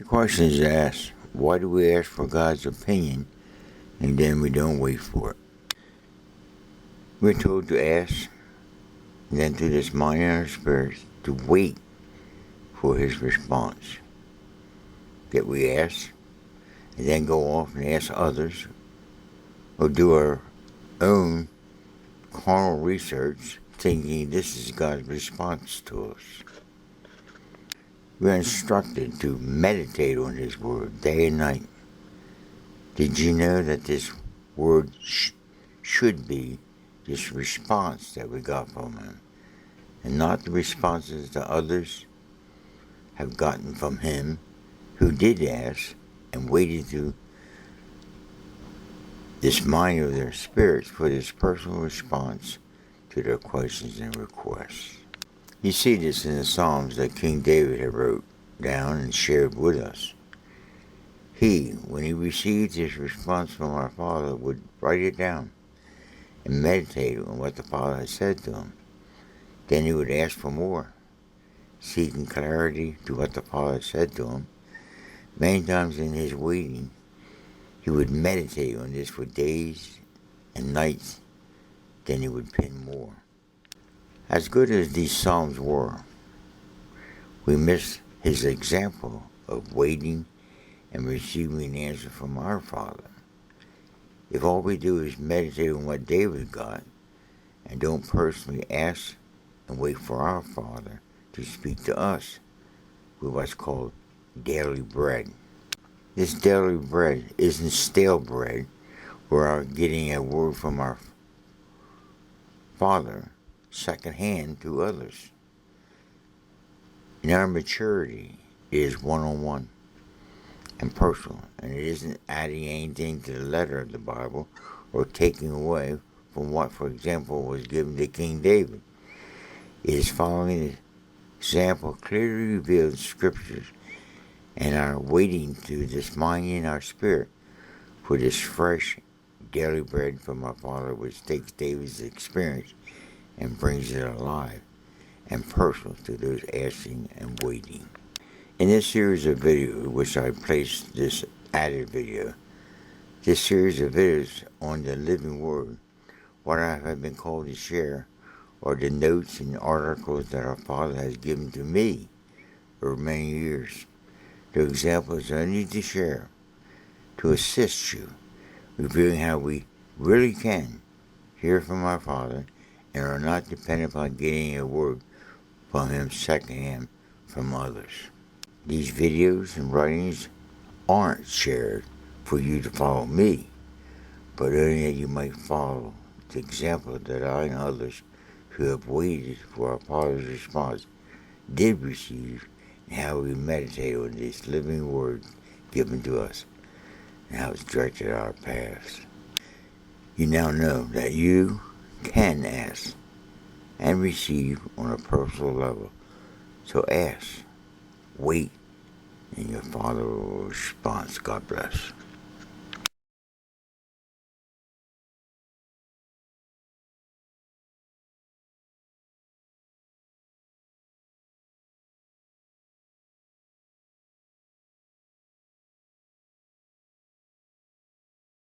The question is asked, why do we ask for God's opinion and then we don't wait for it? We're told to ask and then to this mind and our spirits to wait for His response. That we ask and then go off and ask others or do our own carnal research thinking this is God's response to us. We're instructed to meditate on His Word day and night. Did you know that this Word should be this response that we got from Him, and not the responses that others have gotten from Him who did ask and waited to this mind of their spirits for this personal response to their questions and requests. You see this in the Psalms that King David had wrote down and shared with us. He, when he received his response from our Father, would write it down and meditate on what the Father had said to him. Then he would ask for more, seeking clarity to what the Father said to him. Many times in his waiting, he would meditate on this for days and nights. Then he would pen more. As good as these Psalms were, we miss his example of waiting and receiving an answer from our Father. If all we do is meditate on what David got and don't personally ask and wait for our Father to speak to us with what's called daily bread. This daily bread isn't stale bread. We're getting a word from our Father secondhand to others. In our maturity, it is one-on-one and personal, and it isn't adding anything to the letter of the Bible or taking away from what, for example, was given to King David. It is following the example clearly revealed in Scriptures and our waiting to this mind in our spirit for this fresh daily bread from our Father, which takes David's experience and brings it alive and personal to those asking and waiting. In this series of videos, which I placed this added video, this series of videos on the living Word, what I have been called to share are the notes and articles that our Father has given to me over many years. The examples I need to share to assist you, revealing how we really can hear from our Father and are not dependent upon getting a word from Him secondhand from others. These videos and writings aren't shared for you to follow me, but only that you might follow the example that I and others who have waited for our Father's response did receive, and how we meditate on this living Word given to us, and how it's directed our paths. You now know that you can ask and receive on a personal level. So ask, wait, and your Father will respond. God bless.